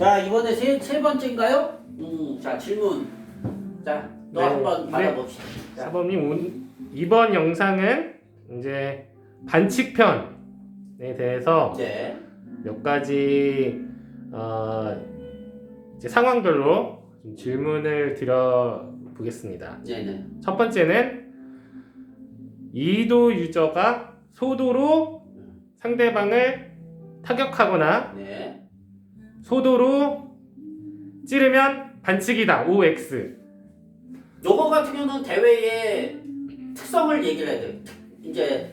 자, 이번에 세 번째인가요? 자, 질문. 자, 또 네, 한번 받아봅시다. 자, 사범님, 이번 영상은 이제 반칙편에 대해서 네. 몇 가지 이제 상황별로 좀 질문을 드려보겠습니다. 네네. 첫 번째는 이도 유저가 소도로 상대방을 타격하거나 네. 소도로 찌르면 반칙이다. OX. 요거 같은 경우는 대회의 특성을 얘기를 해야 돼요. 이제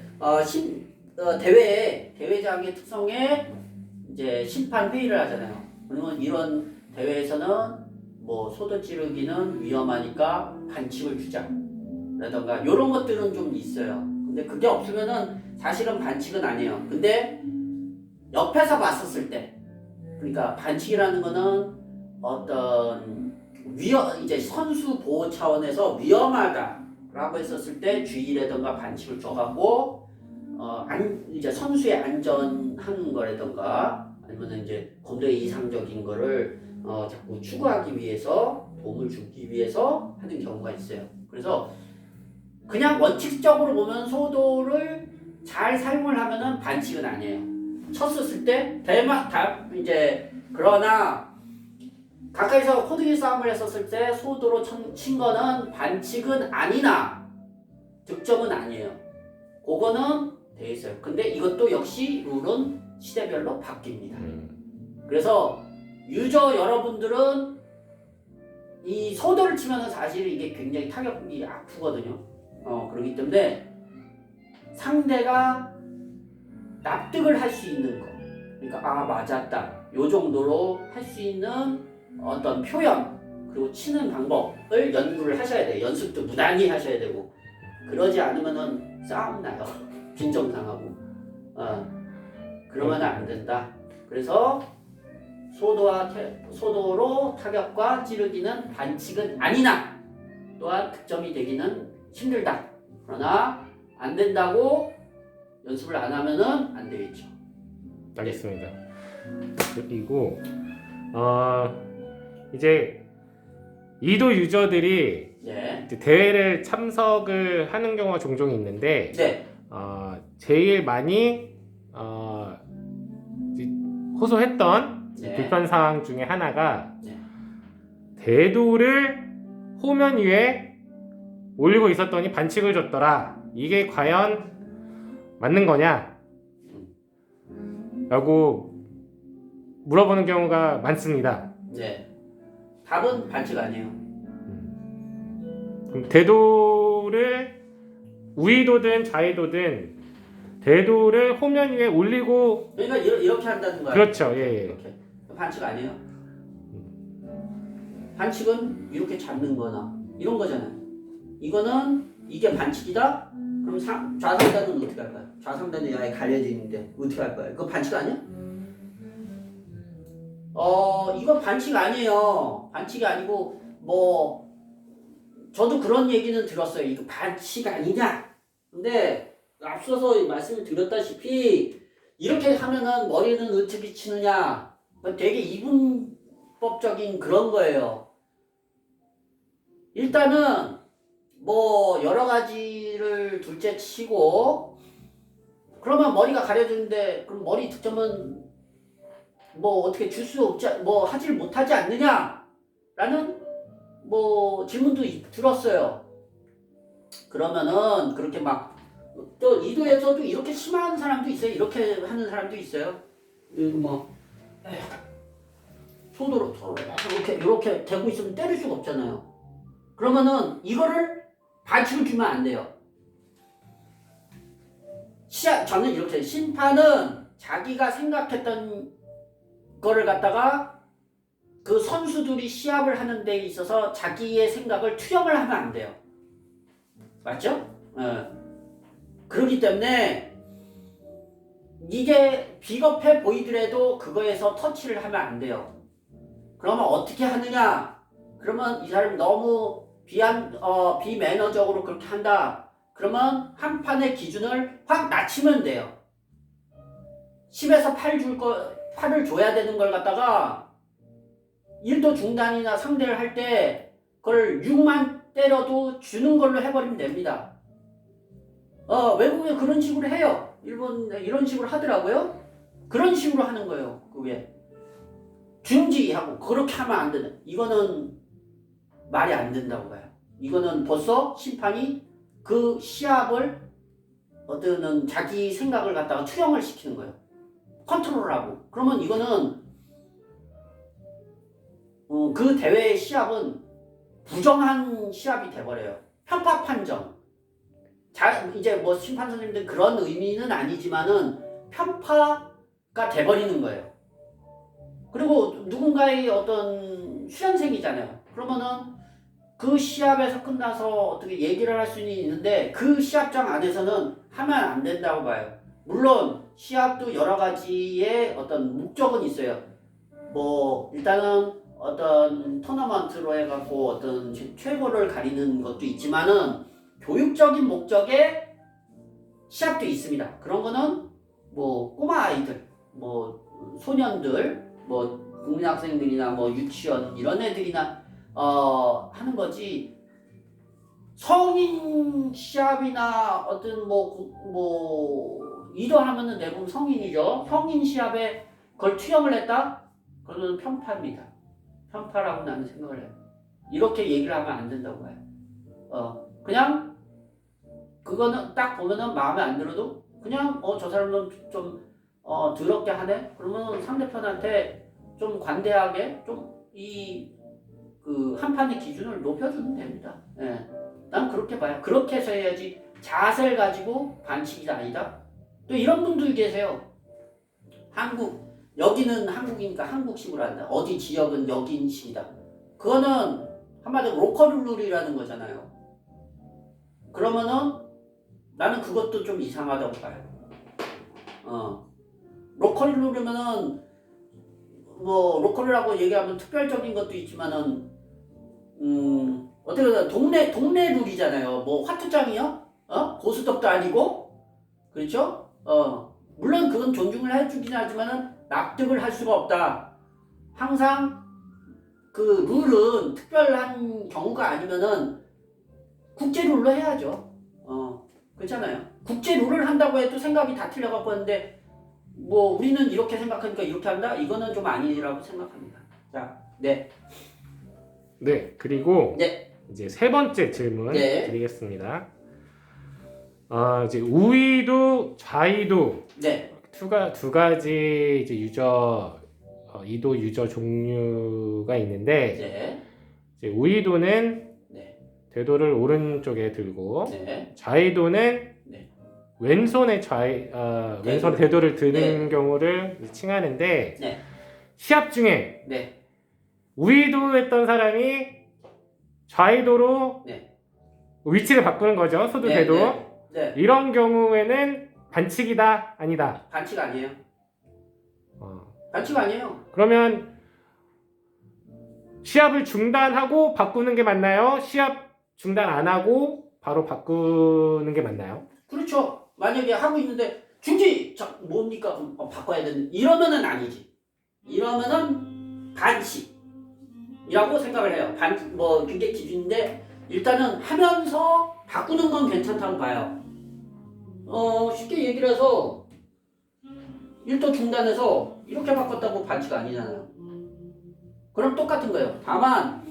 대회장의 특성에 이제 심판 회의를 하잖아요. 그러면 이런 대회에서는 뭐 소도 찌르기는 위험하니까 반칙을 주자. 라던가 요런 것들은 좀 있어요. 근데 그게 없으면은 사실은 반칙은 아니에요. 근데 옆에서 봤었을 때, 그러니까 반칙이라는 거는 어떤 이제 선수 보호 차원에서 위험하다라고 했었을 때 주의라든가 반칙을 줘갖고 이제 선수의 안전한 거라든가 아니면 이제 공도의 이상적인 거를 자꾸 추구하기 위해서 도움을 주기 위해서 하는 경우가 있어요. 그래서 그냥 원칙적으로 보면 소도를 잘 사용을 하면은 반칙은 아니에요. 쳤었을 때 이제 그러나 가까이서 코드기 싸움을 했었을 때 소도로 친 거는 반칙은 아니나 득점은 아니에요. 그거는 돼 있어요. 근데 이것도 역시 룰은 시대별로 바뀝니다. 그래서 유저 여러분들은 이 소도를 치면은 사실 이게 굉장히 타격이 아프거든요. 그렇기 때문에 상대가 납득을 할 수 있는 거, 그러니까 맞았다, 요 정도로 할 수 있는 어떤 표현 그리고 치는 방법을 연구를 하셔야 돼요. 연습도 무단히 하셔야 되고, 그러지 않으면은 싸움 나요. 빈정상하고. 그러면 안 된다. 그래서 소도로 타격과 찌르기는 반칙은 아니나 또한 득점이 되기는 힘들다. 그러나 안 된다고 연습을 안 하면은 안 되겠죠. 알겠습니다. 그리고 이제 이도 유저들이 네. 이제 대회를 참석을 하는 경우가 종종 있는데 네. 제일 많이 이제 호소했던 네. 불편 사항 중에 하나가 네. 대도를 호면 위에 올리고 있었더니 반칙을 줬더라. 이게 과연 맞는 거냐? 라고 물어보는 경우가 많습니다. 네. 답은 반칙 아니에요. 그럼 대도를 우위도든 좌위도든 대도를 호면 위에 올리고, 그러니까 이렇게 한다는 거야. 그렇죠. 예. 이렇게. 반칙 아니에요. 반칙은 이렇게 잡는 거나 이런 거잖아요. 이거는 이게 반칙이다? 그럼 좌상단은 어떻게 할 거야? 좌상단이 아예 갈려져 있는데 어떻게 할 거야? 그거 반칙 아니야? 이건 반칙 아니에요. 반칙이 아니고 뭐 저도 그런 얘기는 들었어요. 이거 반칙 아니냐? 근데 앞서서 말씀을 드렸다시피 이렇게 하면은 머리는 어떻게 치느냐? 되게 이분법적인 그런 거예요. 일단은 뭐 여러 가지를 둘째 치고 그러면 머리가 가려지는데 그럼 머리 득점은 뭐 어떻게 줄 수 없지 뭐 하질 못하지 않느냐라는 뭐 질문도 들었어요. 그러면은 그렇게 막 또 이도에서도 이렇게 심한 사람도 있어요. 이렇게 하는 사람도 있어요. 뭐 손으로 이렇게 대고 있으면 때릴 수가 없잖아요. 그러면은 이거를 반칙을 주면 안 돼요. 저는 이렇게 심판은 자기가 생각했던 거를 갖다가 그 선수들이 시합을 하는 데 있어서 자기의 생각을 투영을 하면 안 돼요. 맞죠? 그렇기 때문에 이게 비겁해 보이더라도 그거에서 터치를 하면 안 돼요. 그러면 어떻게 하느냐? 그러면 이 사람이 너무 비매너적으로 그렇게 한다. 그러면 한 판의 기준을 확 낮추면 돼요. 10에서 8을 줘야 되는 걸 갖다가 1도 중단이나 상대를 할 때 그걸 6만 때려도 주는 걸로 해버리면 됩니다. 외국에 그런 식으로 해요. 일본 이런 식으로 하더라고요. 그런 식으로 하는 거예요. 그게 중지하고 그렇게 하면 안 되는. 이거는 말이 안 된다고 봐요. 이거는 벌써 심판이 그 시합을 어떤 자기 생각을 갖다가 투영을 시키는 거예요. 컨트롤하고. 그러면 이거는 그 대회의 시합은 부정한 시합이 돼버려요. 편파 판정. 이제 뭐 심판 선생님들 그런 의미는 아니지만은 편파가 돼버리는 거예요. 그리고 누군가의 어떤 수련생이잖아요. 그러면은 그 시합에서 끝나서 어떻게 얘기를 할 수는 있는데 그 시합장 안에서는 하면 안 된다고 봐요. 물론 시합도 여러 가지의 어떤 목적은 있어요. 뭐 일단은 어떤 토너먼트로 해갖고 어떤 최고를 가리는 것도 있지만은 교육적인 목적의 시합도 있습니다. 그런 거는 뭐 꼬마 아이들, 뭐 소년들, 뭐 국민학생들이나 뭐 유치원 이런 애들이나 하는 거지. 성인 시합이나 어떤 뭐 이도하면은 대부분 성인이죠. 성인 시합에 그걸 투영을 했다? 그거는 편파입니다. 편파라고 나는 생각을 해요. 이렇게 얘기를 하면 안 된다고 봐요. 그냥 그거는 딱 보면은 마음에 안 들어도 그냥 저 사람은 좀 더럽게 하네. 그러면 상대편한테 좀 관대하게 좀 그 한 판의 기준을 높여주면 됩니다. 예. 난 그렇게 봐요. 그렇게 해서 해야지 자세를 가지고 반칙이 아니다. 또 이런 분들 계세요. 여기는 한국이니까 한국식으로 한다. 어디 지역은 여기인식이다. 그거는 한마디로 로컬 룰이라는 거잖아요. 그러면은 나는 그것도 좀 이상하다고 봐요. 로컬 룰이면은 뭐 로컬이라고 얘기하면 특별적인 것도 있지만은 어떻게 보면 동네 룰이잖아요. 뭐 화투장이요? 고스톱도 아니고 그렇죠? 물론 그건 존중을 해주긴 하지만은 납득을 할 수가 없다. 항상 그 룰은 특별한 경우가 아니면은 국제 룰로 해야죠. 그렇잖아요. 국제 룰을 한다고 해도 생각이 다 틀려갖고 하는데 뭐 우리는 이렇게 생각하니까 이렇게 한다? 이거는 좀 아니라고 생각합니다. 자, 네. 네, 그리고 네. 이제 세 번째 질문 네. 드리겠습니다. 이제 우위도 좌위도 네. 두 가지 이제 이도 유저 종류가 있는데 네. 이제 우위도는 네. 되도를 오른쪽에 들고 네. 좌위도는 네. 왼손에 왼손에 되도를 드는 네. 경우를 치하는데 네. 시합 중에 네. 우위도 했던 사람이 좌위도로 네. 위치를 바꾸는 거죠. 소도 네. 되도. 네. 이런 경우에는 반칙이다 아니다. 반칙 아니에요. 반칙 아니에요. 그러면 시합을 중단하고 바꾸는 게 맞나요? 시합 중단 안 하고 바로 바꾸는 게 맞나요? 그렇죠. 만약에 하고 있는데 중지 뭡니까? 바꿔야 되는 이러면은 아니지. 이러면은 반칙이라고 생각을 해요. 그게 기준인데 일단은 하면서 바꾸는 건 괜찮다고 봐요. 쉽게 얘기를 해서 1도 중단해서 이렇게 바꿨다고 반칙 아니잖아요. 그럼 똑같은 거예요. 다만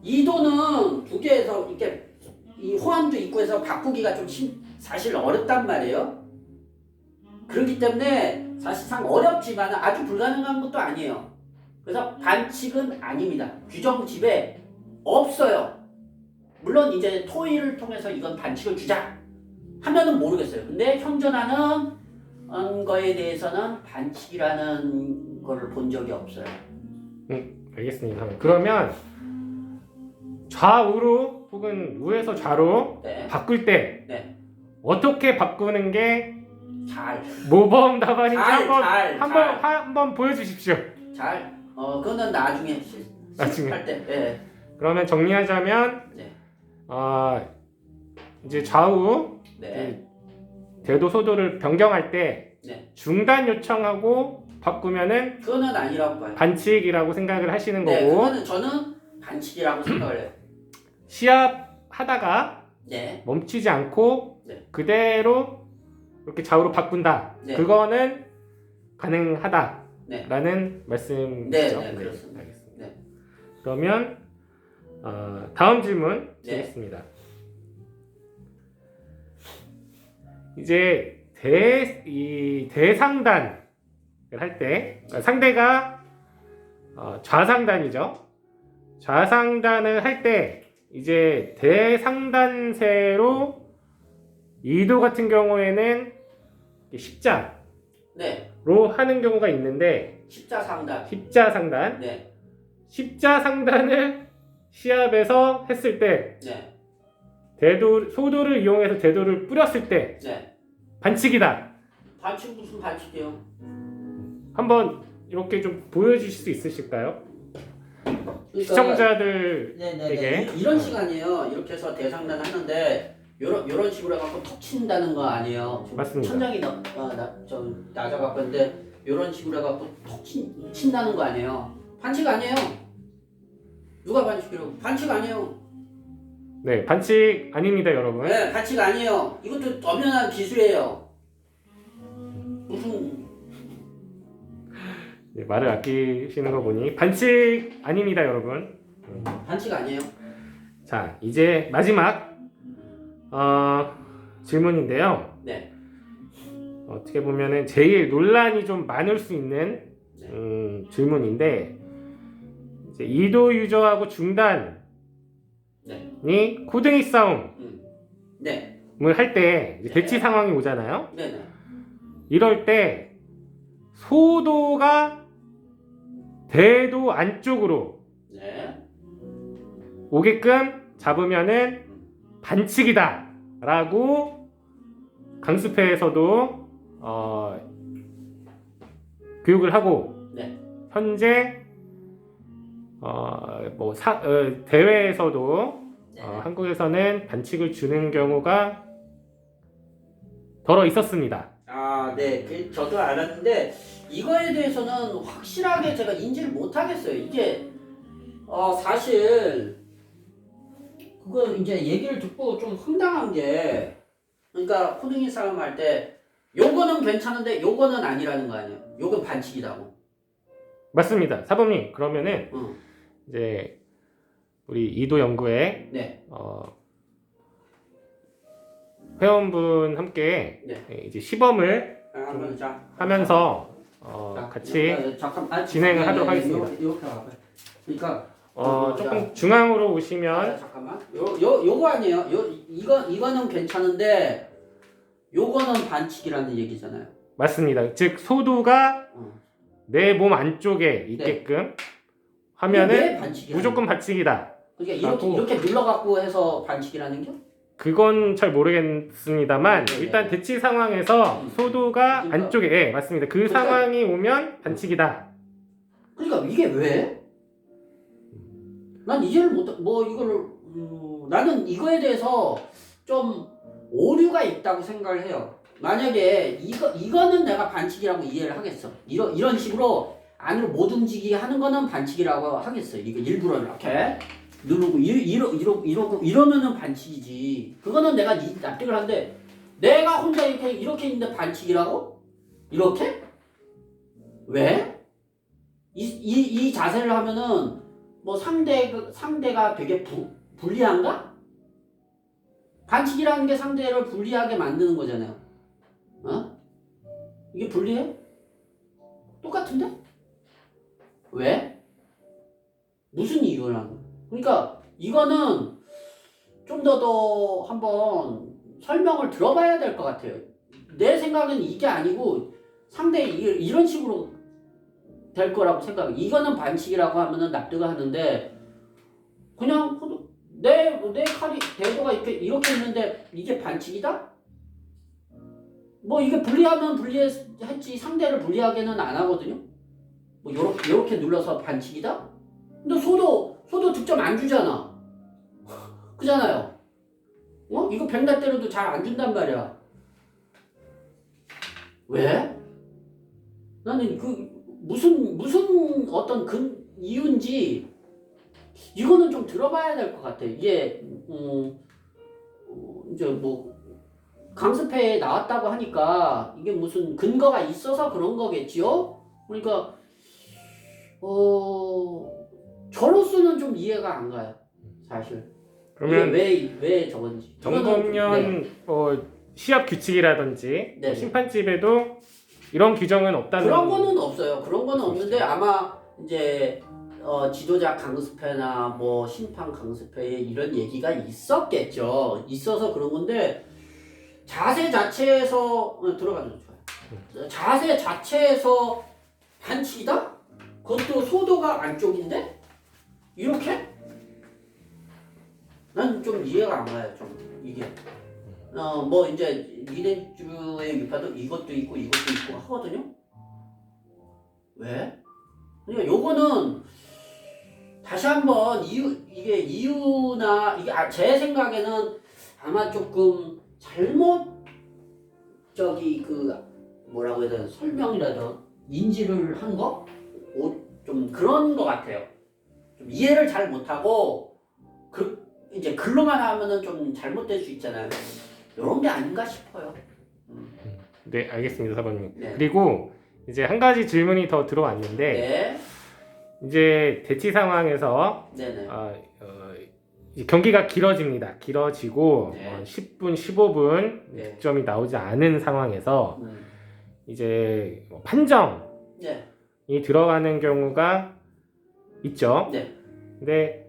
2도는 두 개에서 이렇게 이 호환도 있고 해서 바꾸기가 좀 사실 어렵단 말이에요. 그렇기 때문에 사실상 어렵지만 아주 불가능한 것도 아니에요. 그래서 반칙은 아닙니다. 규정집에 없어요. 물론 이제 토의를 통해서 이건 반칙을 주자 하면은 모르겠어요. 근데 형전하는 거에 대해서는 반칙이라는 거를 본 적이 없어요. 알겠습니다. 그러면 좌우로 혹은 우에서 좌로 네. 바꿀 때 네. 어떻게 바꾸는 게 잘. 모범 답안인지 잘. 한번 보여주십시오. 잘. 그거는 나중에 실습할 때. 네. 그러면 정리하자면 네. 이제 좌우 네. 대도 소도를 변경할 때 네. 중단 요청하고 바꾸면은 그거는 아니라고 봐요. 반칙이라고 생각을 하시는 네, 거고 그거는 저는 반칙이라고 생각을 해요. 시합 하다가 네, 멈추지 않고 네. 그대로 이렇게 좌우로 바꾼다. 네. 그거는 가능하다라는 네. 말씀이죠. 네, 그렇습니다. 알겠습니다. 네. 그러면 다음 질문 네. 드리겠습니다. 이제 대상단을 할 때 상대가 좌상단이죠. 좌상단을 할 때 이제 대상단세로 이도 같은 경우에는 십자로 네. 하는 경우가 있는데 십자상단. 십자상단 네. 십자상단을 시합에서 했을 때 네. 소도를 이용해서 대도를 뿌렸을 때 네. 반칙이다. 반칙 무슨 반칙이에요? 한번 이렇게 좀 보여주실 수 있으실까요? 그러니까 시청자들에게 네네네. 이런 시간이에요. 이렇게 해서 대상단 하는데 요런 식으로 해갖고 톡 친다는 거 아니에요. 지금 맞습니다. 천장이 좀 낮아갖고 있는데 요런 식으로 해갖고 톡 친다는 거 아니에요. 반칙 아니에요. 누가 반칙이라고? 반칙 아니에요. 네, 반칙 아닙니다, 여러분. 네, 반칙 아니에요. 이것도 엄연한 기술이에요. 무슨 네, 말을 아끼시는 거 보니 반칙 아닙니다, 여러분. 반칙 아니에요. 자, 이제 마지막 질문인데요. 네. 어떻게 보면은 제일 논란이 좀 많을 수 있는 질문인데 이제 이도 유저하고 중단이 네. 코등이 싸움을 네. 할 때 네. 대치 상황이 오잖아요. 네네. 이럴 때 소도가 대도 안쪽으로 네. 오게끔 잡으면은 반칙이다 라고 강습회에서도 교육을 하고 네. 현재 대회에서도 네. 한국에서는 반칙을 주는 경우가 덜어 있었습니다. 아, 네. 저도 알았는데 이거에 대해서는 확실하게 제가 인지를 못 하겠어요. 이게 사실 그거 이제 얘기를 듣고 좀 황당한 게 그러니까 코딩이 싸움 할 때 요거는 괜찮은데 요거는 아니라는 거 아니에요. 요건 반칙이라고. 맞습니다. 사범님 그러면은 응. 이제 우리 이도 연구회 네. 회원분 함께 네. 이제 시범을 한번 자. 하면서 자, 같이 잠깐 진행을 하도록 하겠습니다. 이렇게 와봐요. 그러니까 조금 중앙으로 오시면 잠깐만. 요거 아니에요. 이거는 괜찮은데 요거는 반칙이라는 얘기잖아요. 맞습니다. 즉 소도가 어. 내 몸 안쪽에 있게끔 하면은 왜 반칙이야? 무조건 반칙이다. 그러니까 라고. 이렇게 눌러갖고 해서 반칙이라는 게? 그건 잘 모르겠습니다만 네. 일단 대치 상황에서 소도가 그러니까. 안쪽에 맞습니다. 그 그러니까. 상황이 오면 반칙이다. 그러니까 이게 왜? 난 이해를 뭐 이거를 나는 이거에 대해서 좀 오류가 있다고 생각을 해요. 만약에 이거는 내가 반칙이라고 이해를 하겠어. 이런 식으로 안으로 못 움직이게 하는 거는 반칙이라고 하겠어요. 이거 일부러 이렇게 누르고 이러면은 반칙이지. 그거는 내가 납득을 하는데 내가 혼자 이렇게 있는데 반칙이라고? 이렇게? 왜? 이 자세를 하면은 뭐 상대가 되게 불리한가? 반칙이라는 게 상대를 불리하게 만드는 거잖아요. 이게 불리해? 똑같은데? 왜? 무슨 이유라는? 그러니까 이거는 좀 더 한번 설명을 들어봐야 될 것 같아요. 내 생각엔 이게 아니고 상대 이런 식으로 될 거라고 생각해. 이거는 반칙이라고 하면은 납득을 하는데 그냥 내 칼이 대도가 이렇게 있는데 이게 반칙이다? 뭐 이게 불리하면 불리했지 상대를 불리하게는 안 하거든요. 뭐 요렇게 눌러서 반칙이다? 근데 소도 득점 안 주잖아. 그잖아요. 이거 백날 때려도 잘 안 준단 말이야. 왜? 나는 무슨 어떤 이유인지 이거는 좀 들어봐야 될 것 같아. 이게 이제 뭐 강습회에 나왔다고 하니까 이게 무슨 근거가 있어서 그런 거겠지요? 그러니까 저로서는 좀 이해가 안 가요, 사실. 그러면 이게 왜 저건지. 정법년 시합 규칙이라든지 네. 심판집에도 이런 규정은 없다는 그런 거는 없어요. 그런 거는 없는데 아마 이제 지도자 강습회나 뭐 심판 강습회에 이런 얘기가 있었겠죠. 있어서 그런 건데 자세 자체에서 들어가면 좋아요. 자세 자체에서 반칙이다? 그것도 소도가 안쪽인데 이렇게? 난 좀 이해가 안 가요. 좀 이게. 뭐 이제 니네주의 유파도 이것도 있고 하거든요. 왜? 그러니까 요거는 다시 한번 이게 이유나 이게 제 생각에는 아마 조금 잘못 뭐라고 해야 되나 설명이라도 인지를 한 거? 좀 그런 거 같아요. 좀 이해를 잘 못하고 이제 글로만 하면은 좀 잘못될 수 있잖아요. 이런 게 아닌가 싶어요. 네, 알겠습니다, 사모님. 네. 그리고 이제 한 가지 질문이 더 들어왔는데 네. 이제 대치 상황에서 네네. 이제 경기가 길어지고 네. 10분, 15분 네. 득점이 나오지 않은 상황에서 음. 이제 판정이 네. 들어가는 경우가 있죠. 네. 근데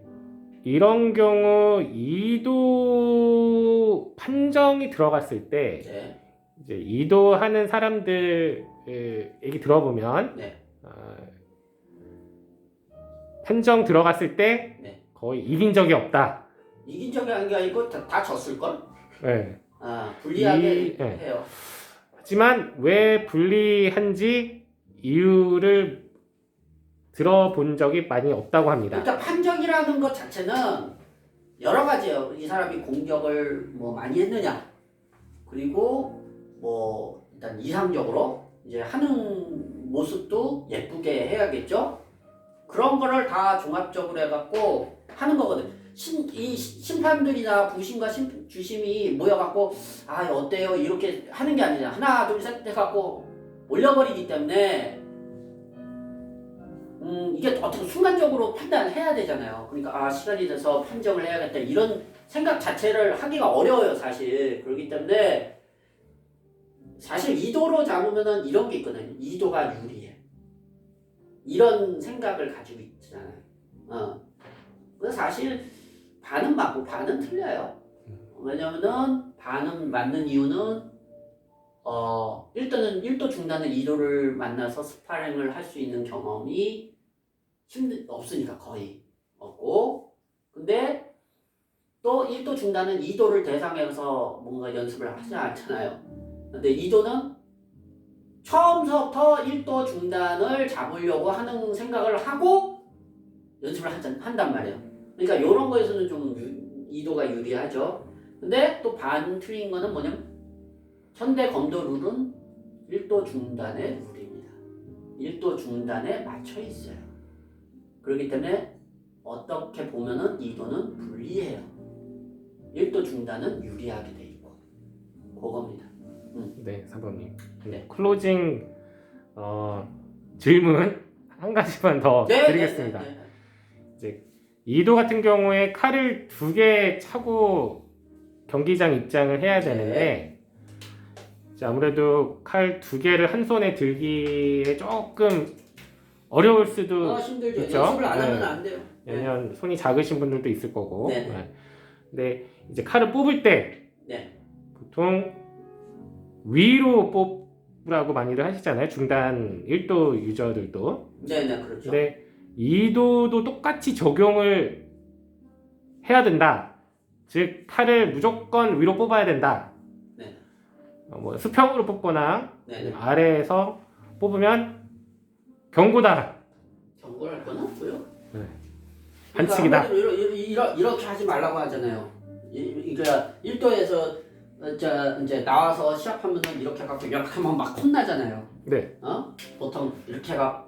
이런 경우 2도 판정이 들어갔을 때 네. 이제 2도 하는 사람들 얘기 들어보면 네. 판정 들어갔을 때 네. 거의 이긴 적이 없다. 이긴 적이 아닌 게 아니고 다 졌을걸? 네. 불리하게 네. 해요. 하지만 왜 불리한지 이유를 들어본 적이 많이 없다고 합니다. 일단 판정이라는 것 자체는 여러 가지예요. 이 사람이 공격을 뭐 많이 했느냐, 그리고 뭐 일단 이상적으로 이제 하는 모습도 예쁘게 해야겠죠. 그런 거를 다 종합적으로 해갖고 하는 거거든. 이 심판들이나 부심과 주심이 모여갖고 어때요 이렇게 하는 게 아니라 하나 둘 셋 해갖고 올려버리기 때문에 이게 어떻게 순간적으로 판단을 해야 되잖아요. 그러니까 시간이 돼서 판정을 해야겠다 이런 생각 자체를 하기가 어려워요, 사실. 그렇기 때문에 사실 2도로 잡으면은 이런 게 있거든요. 2도가 유리해. 이런 생각을 가지고 있잖아요. 그래서 사실 반은 맞고 반은 틀려요. 왜냐면은 반은 맞는 이유는 일단은 1도 중단은 2도를 만나서 스파링을 할 수 있는 경험이 없으니까 거의 없고, 근데 또 1도 중단은 2도를 대상해서 뭔가 연습을 하지 않잖아요. 근데 2도는 처음부터 1도 중단을 잡으려고 하는 생각을 하고 연습을 한단 말이에요. 그러니까 이런 거에서는 좀 2도가 유리하죠. 근데 또 반 틀린 거는 뭐냐면 현대 검도 룰은 1도 중단의 룰입니다. 1도 중단에 맞춰 있어요. 그렇기 때문에 어떻게 보면은 2도는 불리해요. 1도 중단은 유리하게 돼 있고 그겁니다. 네, 사모님. 네. 클로징 질문 한 가지만 더 드리겠습니다. 네. 이제 2도 같은 경우에 칼을 2개 차고 경기장 입장을 해야 되는데 이제 아무래도 칼 2개를 한 손에 들기에 조금 어려울 수도 힘들죠. 있죠. 연습을 안 하면 안 돼요. 왜냐면 손이 작으신 분들도 있을 거고. 네. 근데 이제 칼을 뽑을 때 네. 보통 위로 뽑으라고 많이들 하시잖아요. 중단 1도 유저들도. 네, 그렇죠. 근데 2도도 똑같이 적용을 해야 된다. 즉 칼을 무조건 위로 뽑아야 된다. 네. 뭐 수평으로 뽑거나 네. 아래에서 뽑으면 경고다. 경고할 건 없고요. 네. 반칙이다. 이렇게 하지 말라고 하잖아요. 그러니까 1도에서 이제 나와서 시합하면은 이렇게 해갖고 이렇게 하면 막 혼나잖아요. 네. 보통 이렇게 해가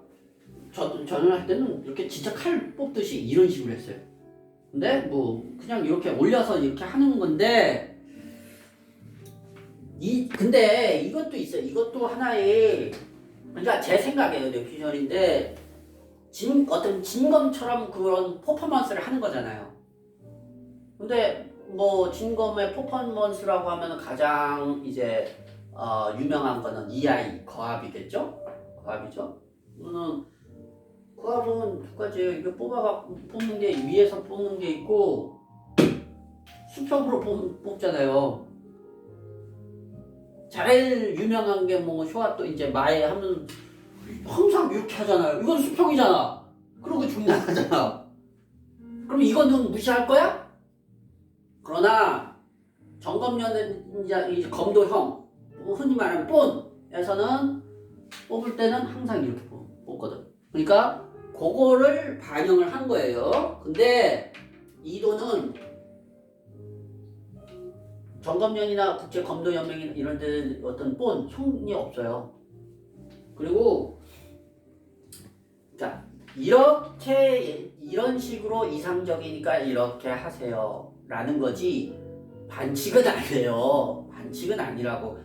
저는 할 때는 이렇게 진짜 칼 뽑듯이 이런 식으로 했어요. 근데 뭐 그냥 이렇게 올려서 이렇게 하는 건데 근데 이것도 있어요. 이것도 하나의 그러니까 제 생각이에요. 내 퓨전인데 어떤 진검처럼 그런 퍼포먼스를 하는 거잖아요. 근데 뭐 진검의 퍼포먼스라고 하면 가장 이제 유명한 거는 EI 거합이겠죠? 거합이죠. 거합은 두 가지예요. 이게 뽑는 게 위에서 뽑는 게 있고 수평으로 뽑잖아요. 제일 유명한 게 뭐 쇼와 또 이제 마에 하면 항상 이렇게 하잖아요. 이건 수평이잖아. 그러고 중단하잖아. 그럼 이거는 무시할 거야? 그러나 정검련은 이제 검도형, 흔히 말하는 본에서는 뽑을 때는 항상 이렇게 뽑거든. 그러니까 그거를 반영을 한 거예요. 근데 이도는 정검련이나 국제검도연맹이나 이런 데 어떤 본, 형이 없어요. 그리고 자 이런 식으로 이상적이니까 이렇게 하세요 라는 거지 반칙은 아니에요. 반칙은 아니라고.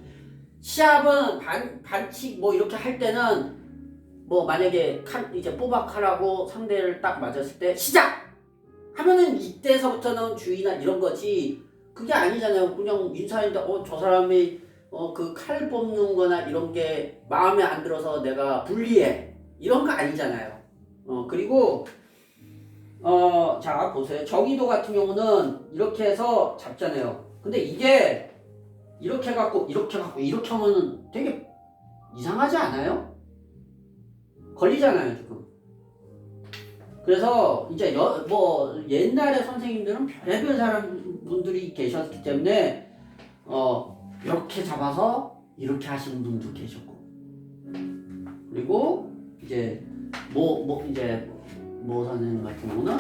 시합은 반칙 뭐 이렇게 할 때는 뭐 만약에 이제 뽑아칼하고 상대를 딱 맞았을 때 시작! 하면은 이때서부터는 주의나 이런 거지 그게 아니잖아요. 그냥 인사인데 저 사람이 그 칼 뽑는 거나 이런 게 마음에 안 들어서 내가 불리해 이런 거 아니잖아요. 그리고 자 보세요. 정의도 같은 경우는 이렇게 해서 잡잖아요. 근데 이게 이렇게 해갖고 이렇게 하면은 되게 이상하지 않아요? 걸리잖아요 지금. 그래서 이제 뭐 옛날에 선생님들은 별의별 사람분들이 계셨기 때문에 이렇게 잡아서 이렇게 하시는 분도 계셨고, 그리고 이제 모 선생님 같은 경우는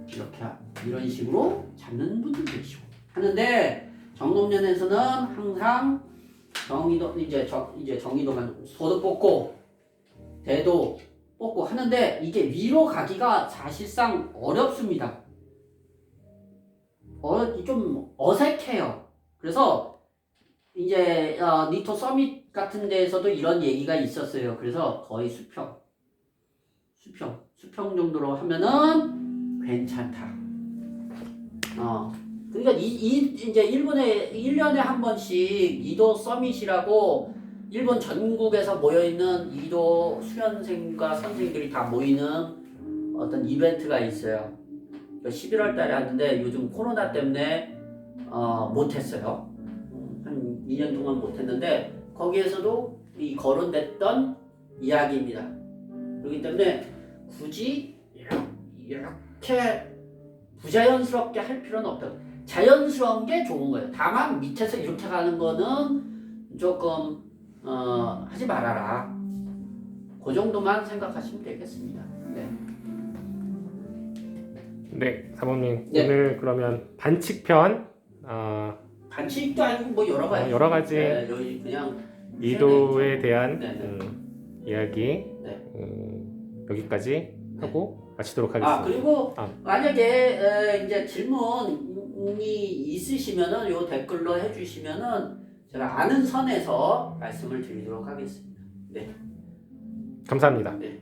이렇게 이런 식으로 잡는 분도 계시고 하는데 정검련에서는 항상 정의도 이제 정의도만 소도 뽑고 대도 뽑고 하는데 이게 위로 가기가 사실상 어렵습니다. 좀 어색해요. 그래서 이제 니토 서밋 같은 데에서도 이런 얘기가 있었어요. 그래서 거의 수평 정도로 하면은 괜찮다. 그러니까 이제 일본에 1년에 한 번씩 이도 서밋이라고 일본 전국에서 모여있는 이도 수련생과 선생님들이 다 모이는 어떤 이벤트가 있어요. 11월 달에 하는데 요즘 코로나 때문에 못했어요. 한 2년 동안 못했는데 거기에서도 이 거론됐던 이야기입니다. 그렇기 때문에 굳이 이렇게 부자연스럽게 할 필요는 없다. 자연스러운 게 좋은 거예요. 다만 밑에서 이렇게 가는 거는 조금 하지 말아라. 그 정도만 생각하시면 되겠습니다. 네, 사모님 네. 오늘 그러면 반칙편 반칙도 아니고 뭐 여러 가지 여기 그냥 이도에 대한 네. 이야기 네. 여기까지 하고 마치도록 하겠습니다. 그리고 만약에 이제 질문이 있으시면은 요 댓글로 해주시면은 제가 아는 선에서 말씀을 드리도록 하겠습니다. 네. 감사합니다. 네.